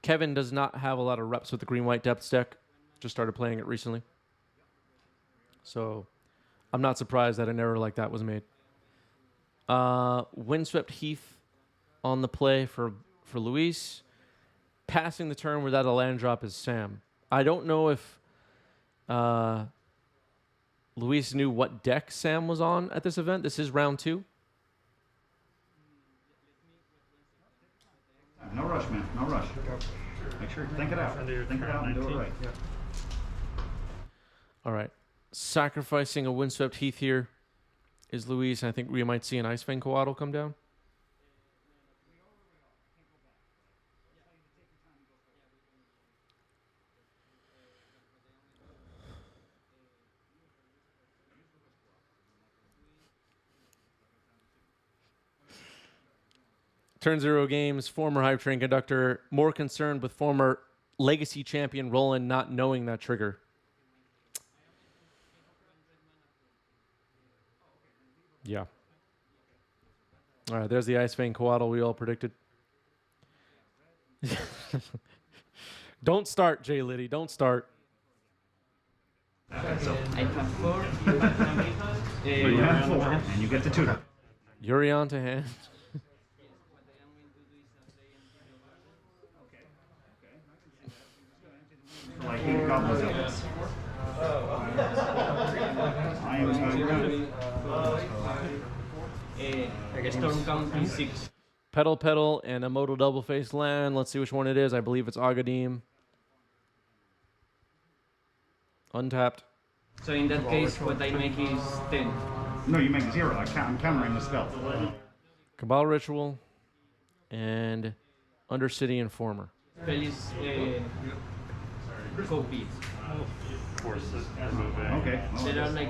Kevin does not have a lot of reps with the green-white depths deck. Just started playing it recently. So I'm not surprised that an error like that was made. Windswept Heath on the play for Luis. Passing the turn without a land drop is Sam. I don't know if Luis knew what deck Sam was on at this event. This is round 2. No rush, man. No rush. Make sure you think it out. Think it out and do it right. All right. Sacrificing a Windswept Heath here is Luis. I think we might see an Ice Fang Coatl come down. Turn 0 games, former Hype Train conductor, more concerned with former Legacy champion Roland not knowing that trigger. Yeah. All right, there's the Ice Fang Coatl we all predicted. Don't start, Jay Liddy. Don't start. I have 4. You have 4, and you get the tutor. Yorion to hand. Like 8 goblins of this. I am good. Storm count 6. Pedal, and a modal double face land. Let's see which one it is. I believe it's Agadim. Untapped. So in that case, what I make is 10. No, you make 0. I'm countering the spell. Cabal Ritual. And Undercity Informer. Spell is copy. Okay. Well, There are like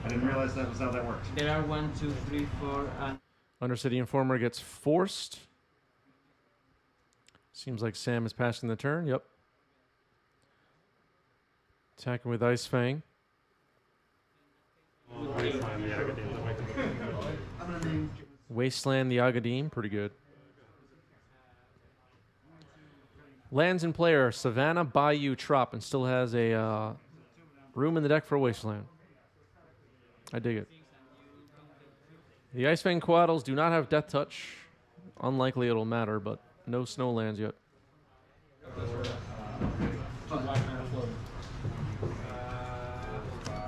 I didn't realize that was how that works. there are 1, 2, 3, 4, and Undercity Informer gets forced. Seems like Sam is passing the turn. Yep. Attacking with Ice Fang. Wasteland the Agadim. Pretty good. Lands in play are Savannah, Bayou, Trop, and still has a room in the deck for a Wasteland. I dig it. The Ice Fang Coatls do not have Death Touch. Unlikely it'll matter, but no snow lands yet.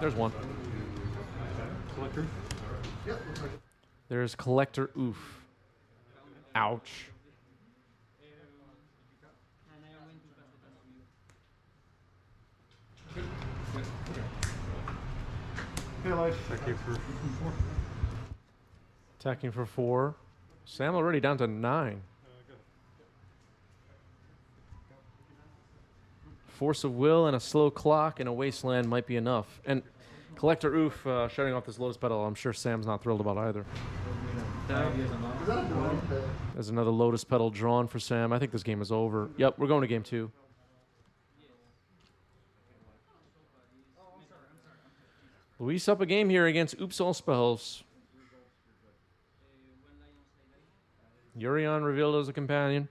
There's one. Collector? There's Collector Oof. Ouch. Hey, life. Thank you for 4. Attacking for 4. Sam already down to 9. Force of Will and a slow clock and a Wasteland might be enough. And Collector Oof shutting off this Lotus Petal, I'm sure Sam's not thrilled about either. There's another Lotus Petal drawn for Sam. I think this game is over. Yep, we're going to game 2. Luis up a game here against Oops All Spells. Yorion revealed as a companion.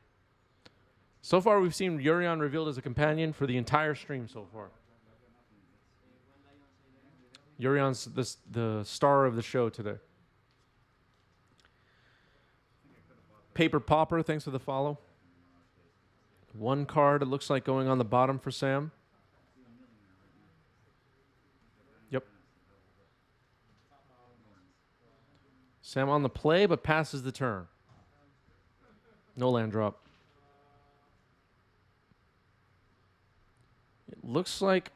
So far, we've seen Yorion revealed as a companion for the entire stream so far. Yorion's the star of the show today. Paper Popper, thanks for the follow. 1 card, it looks like, going on the bottom for Sam. Yep. Sam on the play, but passes the turn. No land drop. It looks like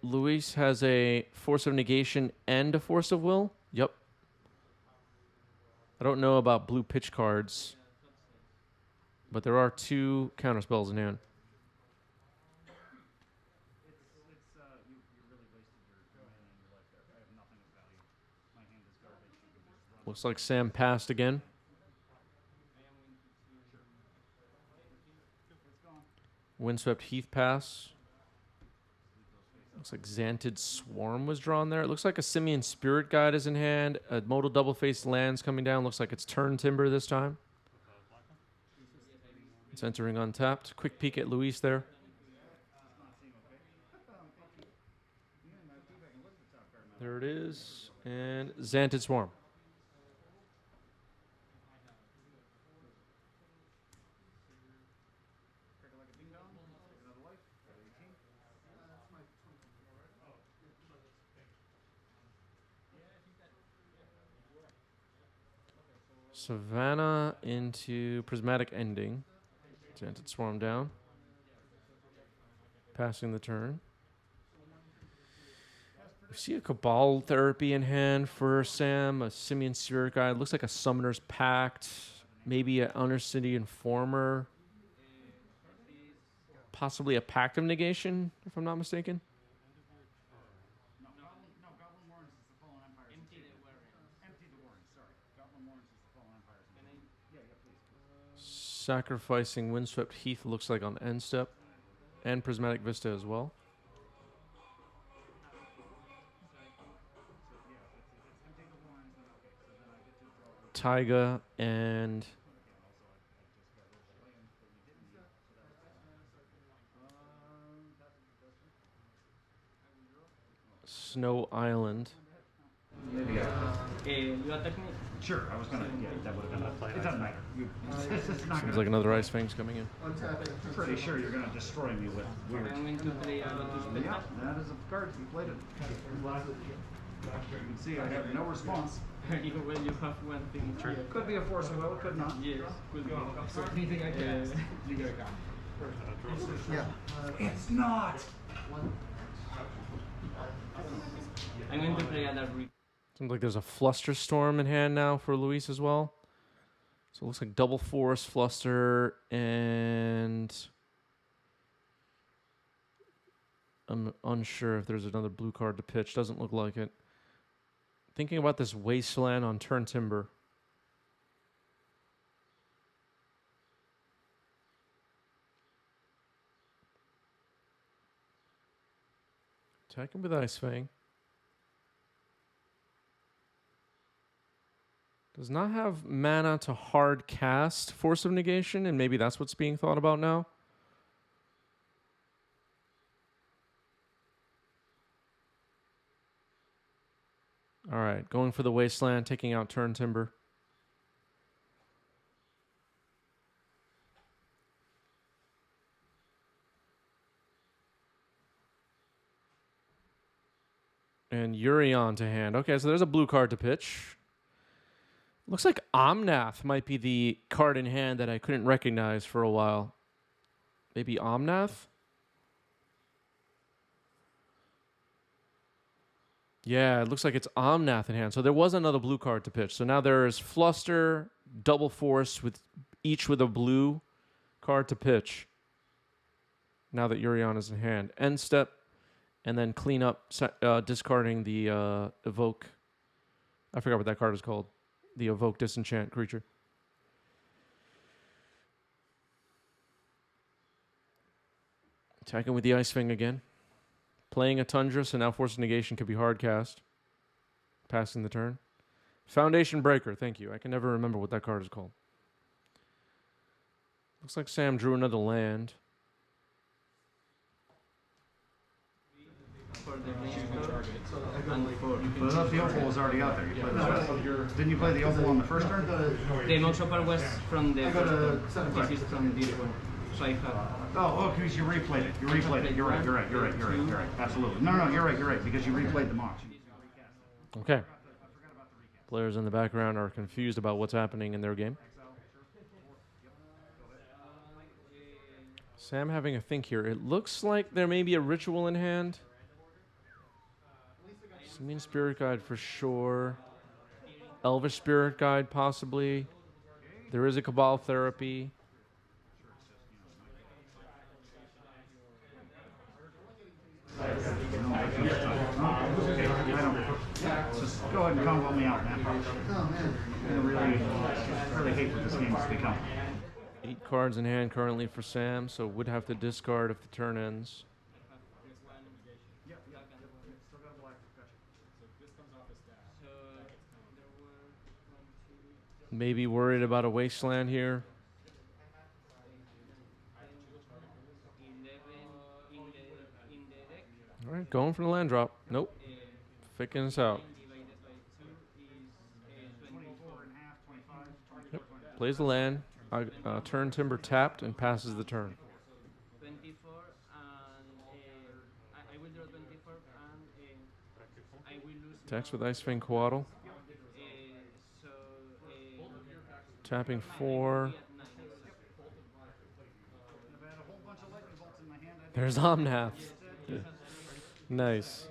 Luis has a Force of Negation and a Force of Will. Yep. I don't know about blue pitch cards, but there are 2 counterspells in hand. Looks like Sam passed again. Windswept Heath pass. Looks like Xantid Swarm was drawn there. It looks like a Simian Spirit Guide is in hand. A modal double-faced lands coming down. Looks like it's Turn Timber this time. It's entering untapped. Quick peek at Luis there. There it is. And Xantid Swarm. Savannah into Prismatic Ending. Xantid Swarm down. Passing the turn. We see a Cabal Therapy in hand for Sam, a Simian Spirit Guide. Looks like a Summoner's Pact, maybe an Undercity Informer, possibly a Pact of Negation, if I'm not mistaken. No, Goblin Warrens is the Fallen Empires. Empty the Warrens, sorry. Goblin Warrens is the Fallen Empires. Yeah, please. Sacrificing Windswept Heath looks like on end step, and Prismatic Vista as well. Taiga and Snow Island. Maybe You attack me? Sure, I was gonna, yeah, that would have been a, it doesn't matter. It's not Seems gonna, like another Ice Fangs coming in. I'm pretty sure you're gonna destroy me with weird. I'm going to play a Lotus Yeah, Petal. that is a card, you played it. You can see I have no response. Well, you have one thing. Sure. Could be a Force of Will, could not. Yes, could be. So anything I can, you gotta go. Yeah. It's not! I'm going to play a Dark Reach. Seems like there's a Fluster Storm in hand now for Luis as well. So it looks like double force, Fluster, and I'm unsure if there's another blue card to pitch. Doesn't look like it. Thinking about this Wasteland on turn Timber. Attacking with Ice Fang. Does not have mana to hard cast Force of Negation, and maybe that's what's being thought about now. All right, going for the Wasteland, taking out turn Timber. And Yorion to hand. Okay, so there's a blue card to pitch. Looks like Omnath might be the card in hand that I couldn't recognize for a while. Maybe Omnath? Yeah, it looks like it's Omnath in hand. So there was another blue card to pitch. So now there's Fluster, double force, with each with a blue card to pitch. Now that Yorion is in hand. End step, and then clean up, discarding the Evoke. I forgot what that card is called. The Evoke Disenchant creature. Attacking with the Ice Fang again. Playing a Tundra, so now Force of Negation could be hard cast. Passing the turn. Foundation Breaker, thank you. I can never remember what that card is called. Looks like Sam drew another land. For the restore and for But I thought the Opal was already out there. You played the Didn't you play the Opal on the first turn? the motion part was from the first one. This is from this one. So I have Oh, because you replayed it. You replayed it. You're right. Absolutely. No, you're right, because you replayed the Mox. Okay. Players in the background are confused about what's happening in their game. Sam having a think here. It looks like there may be a ritual in hand. Simian Spirit Guide for sure. Elvish Spirit Guide possibly. There is a Cabal Therapy. Just go ahead and combo me out, man. I really hate what this game has become. 8 cards in hand currently for Sam, so would have to discard if the turn ends. Maybe worried about a Wasteland here. going for the land drop. Nope. Faking us out. Divided by 2 is 24 and a half, 25, 24, Yep. 25. Plays the land. Turn timber tapped and passes the turn. 24 and I will draw 24 and I will lose Attacks my, with Icefang Coatl. so Tapping I 4. will be at 9 exactly. If I had a whole bunch of lightning bolts in my hand, I'd be There's Omnath. Nice.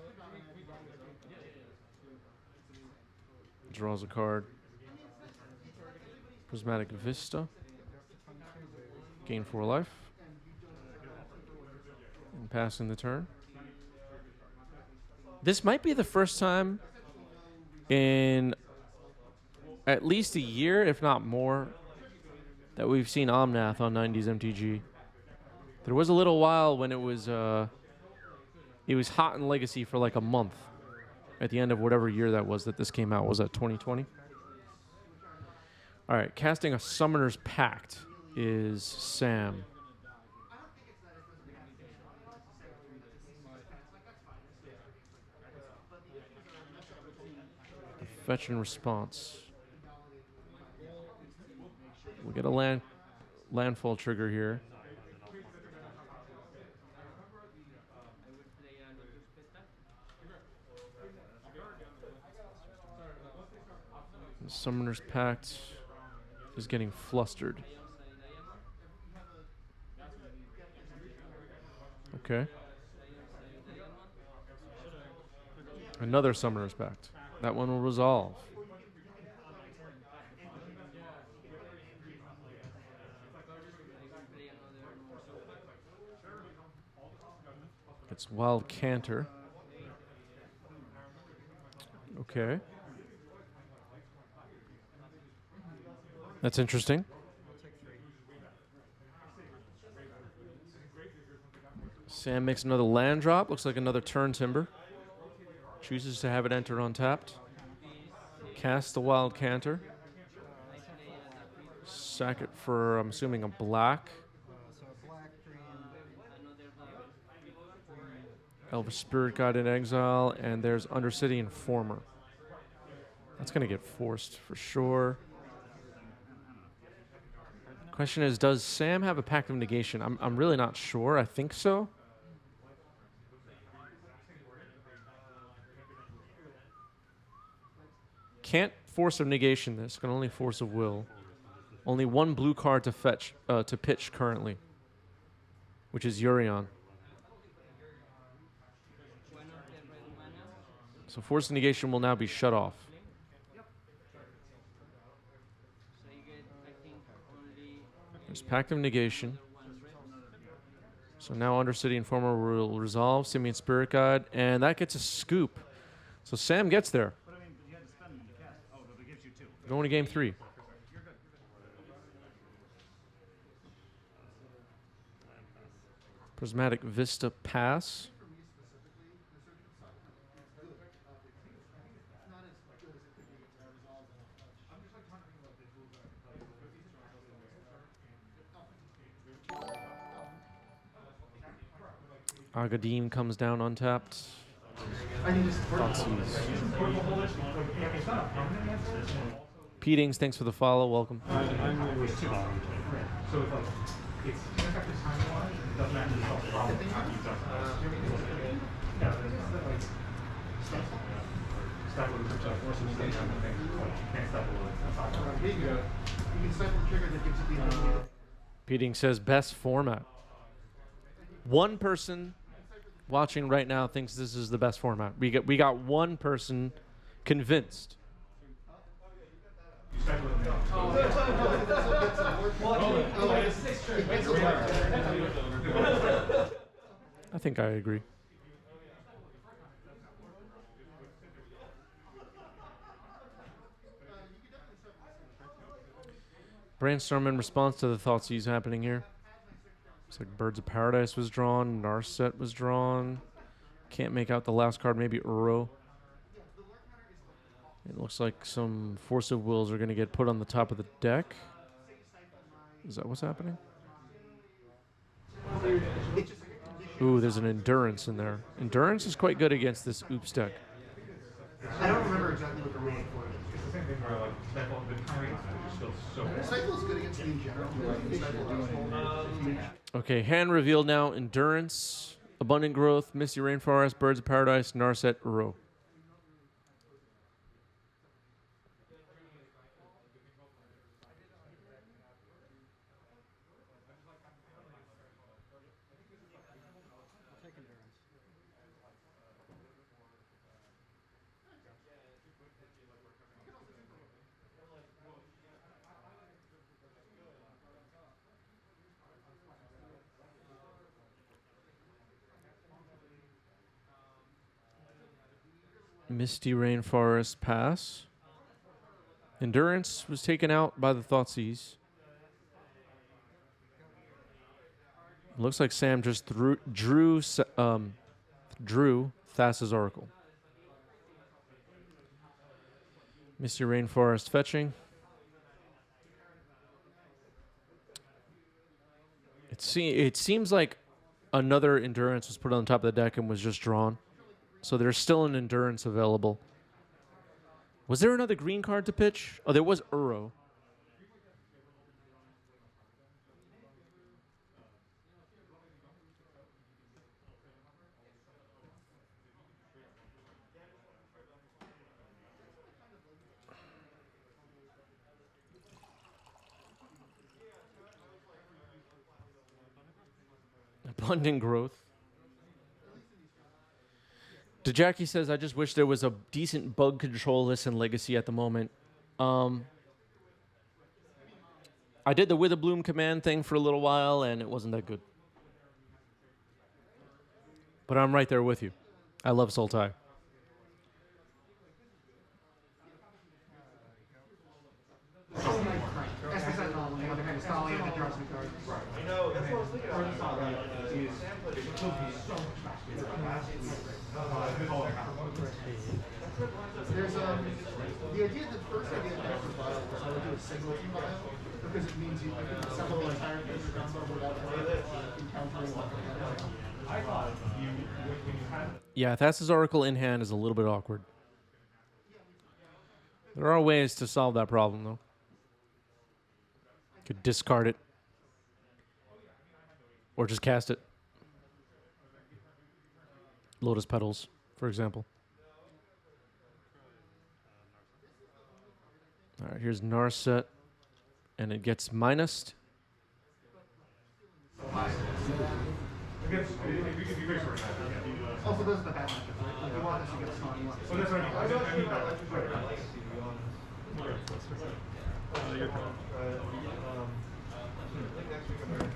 Draws a card. Prismatic Vista. Gain 4 life. And passing the turn. This might be the first time in at least a year, if not more, that we've seen Omnath on 90s MTG. There was a little while when it was hot in Legacy for like a month at the end of whatever year that was that this came out. Was that 2020? All right, casting a Summoner's Pact is Sam. Fetch and response. We'll get a landfall trigger here. I will play a Lotus Petal. The Summoner's Pact is getting flustered. Okay. Another Summoner's Pact. That one will resolve. It's Wild Canter. Okay. That's interesting. Sam makes another land drop. Looks like another turn timber. Chooses to have it enter untapped. Cast the Wild Canter. Sack it for, I'm assuming, a black. Elvish Spirit Guide in exile, and there's Undercity Informer. That's going to get forced for sure. Question is, does Sam have a Pact of Negation? I'm really not sure. I think so. Can't force of negation this. Can only force of will. Only one blue card to fetch to pitch currently, which is Yorion. So force of negation will now be shut off. So you get, I think, only There's Pact of Negation. So now Undercity Informer will resolve Simian Spirit Guide, and that gets a scoop. So Sam gets there. But I mean, you had to spend them to cast. Oh, no, it gives you 2. Going to game 3. You're good. Prismatic Vista pass. Agadim comes down untapped. Thoughtseize. Petings, thanks for the follow. Welcome. I'm going to respond. So it's like, it's time-wise, it doesn't actually solve the problem. Yeah, stop with the force and stay down the thing. You can't stop with it. You can stifle the trigger that gives you the Peting says best format. One person watching right now thinks this is the best format. We got one person convinced. You start with I think I agree. Brainstorm in response to the Thoughtseize happening here. Looks like Birds of Paradise was drawn, Narset was drawn. Can't make out the last card, maybe Uro. It looks like some Force of Wills are going to get put on the top of the deck. Is that what's happening? Ooh, there's an endurance in there. Endurance is quite good against this oops deck. I don't remember exactly what the ruling for it It's the same thing where like the timing on it is still so is. Cycle is good against me in general. Okay, hand revealed now. Endurance, Abundant Growth, Misty Rainforest, Birds of Paradise, Narset, Uro. Misty Rainforest, pass. Endurance was taken out by the Thoughtseize. Looks like Sam just drew Thassa's Oracle. Misty Rainforest fetching. It seems like another Endurance was put on top of the deck and was just drawn. So there's still an Endurance available. Was there another green card to pitch? Oh, there was Uro. Abundant Growth. DeJackie says, I just wish there was a decent bug control list in Legacy at the moment. I did the Witherbloom command thing for a little while, and it wasn't that good. But I'm right there with you. I love Sultai. There's the idea that first idea that was viable was I would do a single vial because it means you can assemble the entire picture combo without encountering like a I thought when you had Yeah, Thassa's Oracle in hand is a little bit awkward. There are ways to solve that problem, though. Could discard it. Or just cast it. Lotus Petals, for example. All right, here's Narset. And it gets minused. Also, those are the bad matchups, right? Like, you want this to get strong, you want this. so that's what I mean.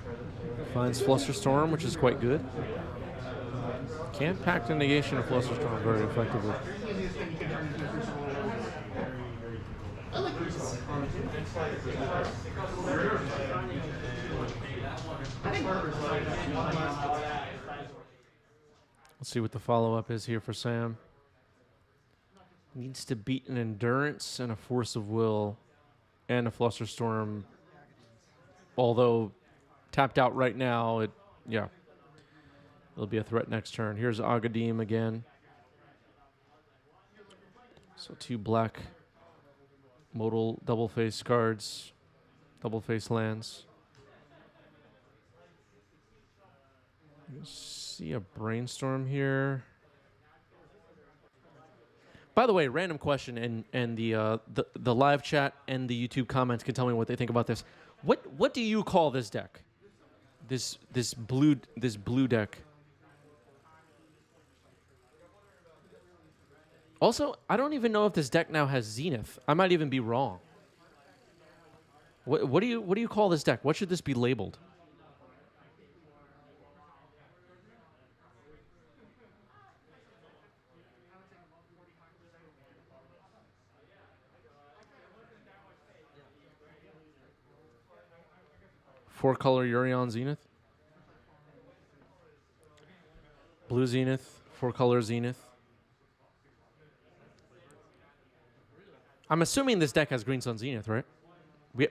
Finds Flusterstorm, which is quite good. Can't pack the negation of Flusterstorm very effectively. The easiest thing you can turn into a crucible is... I like crucible. I think Murder's like Let's see what the follow-up is here for Sam. Needs to beat an Endurance and a Force of Will and a Flusterstorm. Although tapped out right now, it'll be a threat next turn. Here's Agadim again. So 2 black modal double face cards, double face lands. See a Brainstorm here. By the way, random question, and the live chat and the YouTube comments can tell me what they think about this. What do you call this deck? This blue deck. Also, I don't even know if this deck now has Zenith. I might even be wrong. What do you call this deck? What should this be labeled? Four-color Yorion Zenith. Blue Zenith, four-color Zenith. I'm assuming this deck has Green Sun Zenith, right?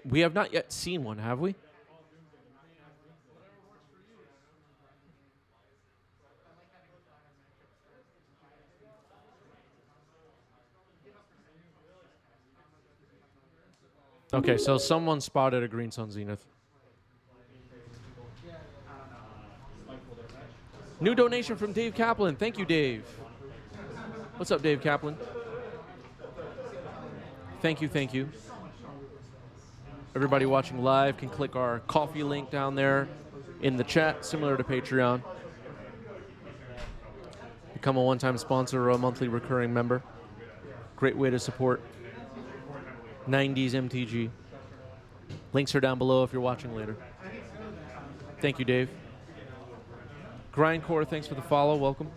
We have not yet seen one, have we? Okay, so someone spotted a Green Sun Zenith. New donation from Dave Kaplan. Thank you, Dave. What's up, Dave Kaplan? Thank you, thank you. Everybody watching live can click our coffee link down there in the chat, similar to Patreon. Become a one-time sponsor or a monthly recurring member. Great way to support 90s MTG. Links are down below if you're watching later. Thank you, Dave. Grindcore, thanks for the follow. Welcome.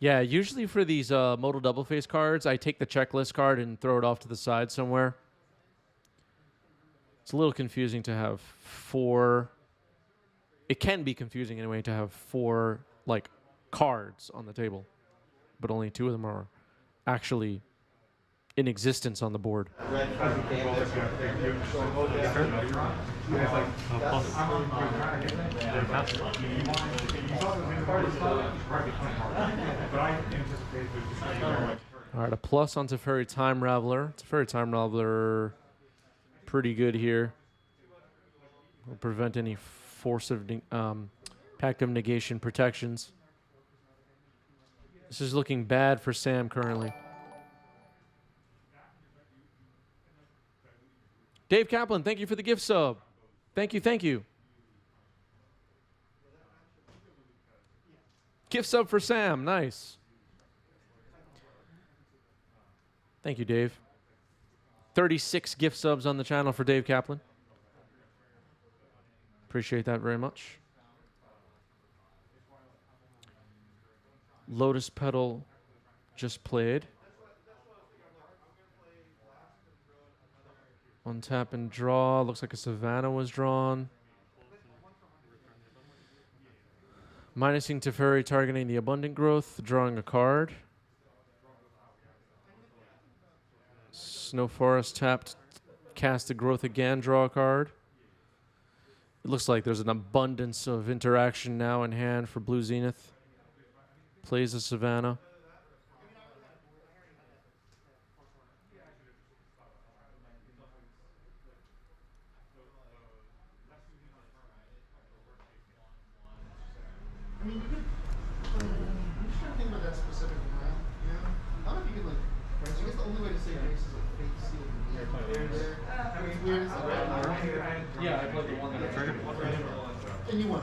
Yeah, usually for these modal double face cards, I take the checklist card and throw it off to the side somewhere. It's a little confusing to have 4. It can be confusing anyway to have 4 like cards on the table, but only 2 of them are actually in existence on the board. All right, a plus on Teferi Time Raveler. Teferi Time Raveler, pretty good here. Will prevent any force of Pact of Negation protections. This is looking bad for Sam currently. Dave Kaplan, thank you for the gift sub. Thank you, thank you. Gift sub for Sam, nice. Thank you, Dave. 36 gift subs on the channel for Dave Kaplan. Appreciate that very much. Lotus Petal just played. Untap and draw. Looks like a Savannah was drawn. Minusing Teferi, targeting the Abundant Growth, drawing a card. Snow Forest tapped, cast a Growth again, draw a card. It looks like there's an abundance of interaction now in hand for Blue Zenith. Plays a Savannah. I mean, you could. I'm just trying to think about that specific round. Yeah. I don't know if you could like. I guess the only way to say race is like fake seal. There. I mean, it's weird. It's like, Yeah, I played the one that I triggered. and you won.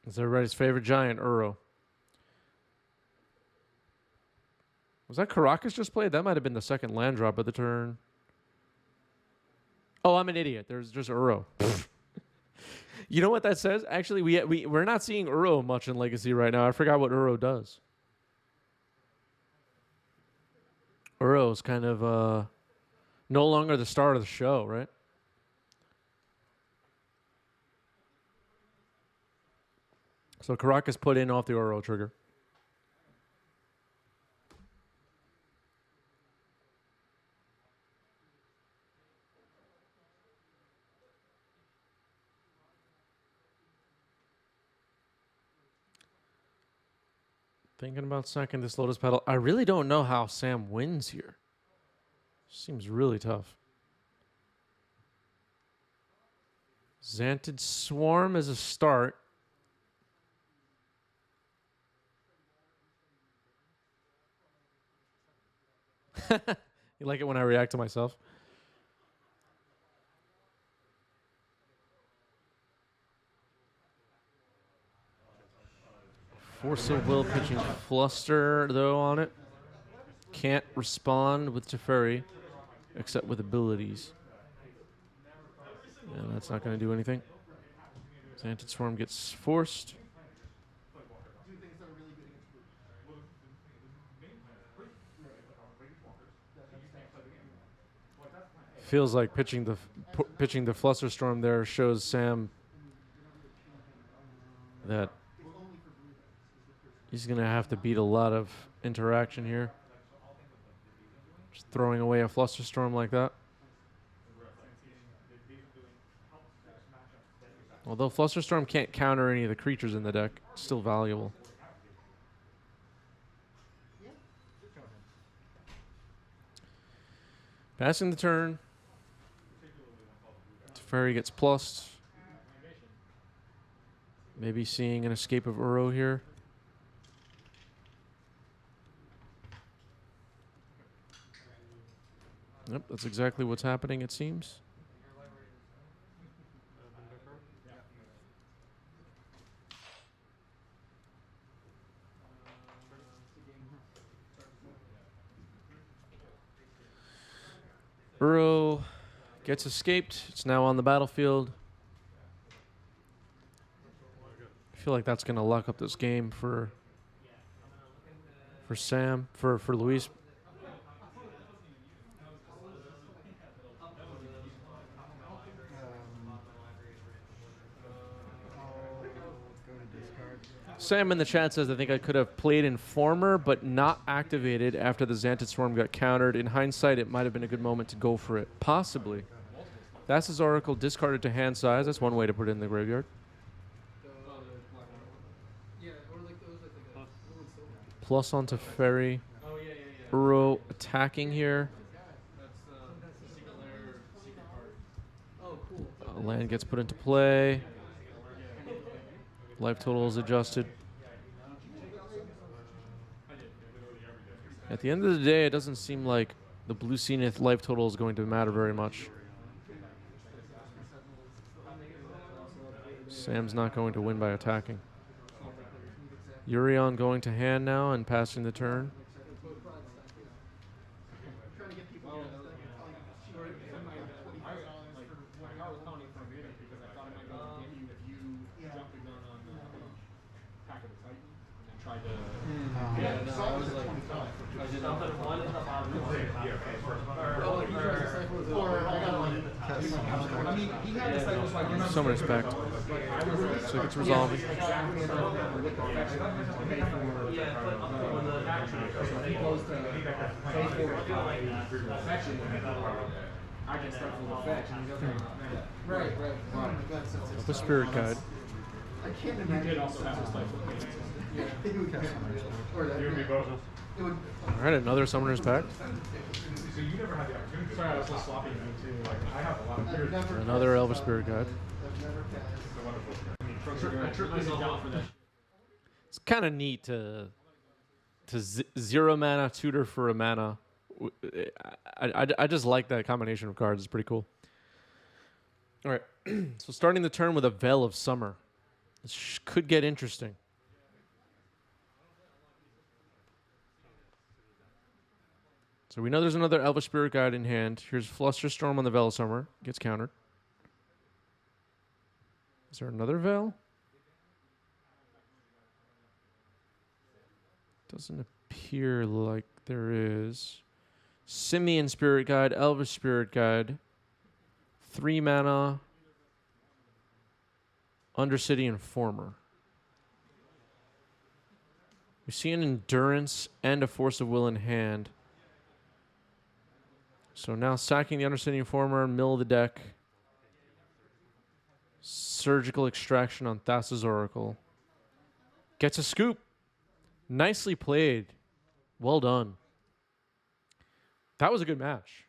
It's everybody's favorite giant, Uro. Was that Caracas just played? That might have been the second land drop of the turn. Oh, I'm an idiot. There's just Uro. You know what that says? Actually, we're not seeing Uro much in Legacy right now. I forgot what Uro does. Uro's kind of no longer the star of the show, right? So Caracas put in off the Uro trigger. Thinking about sacking this Lotus Petal. I really don't know how Sam wins here. Seems really tough. Xantid Swarm as a start. You like it when I react to myself? Force of Will pitching Fluster, though, on it. Can't respond with Teferi, except with abilities. And that's not going to do anything. Xantid Swarm gets forced. Feels like pitching the Fluster Storm there shows Sam that he's going to have to beat a lot of interaction here. Just throwing away a Fluster Storm like that. Although Flusterstorm can't counter any of the creatures in the deck, it's still valuable. Passing the turn. Teferi gets plussed. Maybe seeing an escape of Uro here. Yep, that's exactly what's happening, it seems. Uro gets escaped. It's now on the battlefield. I feel like that's going to lock up this game for Sam, for Luis. Sam in the chat says, I think I could have played Informer, but not activated after the Xantid Swarm got countered. In hindsight, it might have been a good moment to go for it. Possibly. That's his Oracle discarded to hand size. That's one way to put it in the graveyard. Plus onto Ferry. Uro attacking here. Land gets put into play. Life total is adjusted. At the end of the day, it doesn't seem like the blue Zenith life total is going to matter very much. Sam's not going to win by attacking. Yorion going to hand now and passing the turn. Summoner's Pact. So it's resolving. The Spirit Guide. I can't imagine. Alright, another Summoner's Pact. So you never had the opportunity. Sorry, I was just swapping you too. Like, I have a lot of Another Elvish Spirit Guide. It's kind of neat to zero mana tutor for a mana. I just like that combination of cards. It's pretty cool. All right, so starting the turn with a Veil of Summer. This could get interesting. So we know there's another Elvish Spirit Guide in hand. Here's Flusterstorm on the Veil of Summer. Gets countered. Is there another Veil? Doesn't appear like there is. Simian Spirit Guide, Elvish Spirit Guide. 3 mana. Undercity Informer. We see an Endurance and a Force of Will in hand. So now sacking the Undercity Informer, middle of the deck. Surgical Extraction on Thassa's Oracle. Gets a scoop. Nicely played. Well done. That was a good match.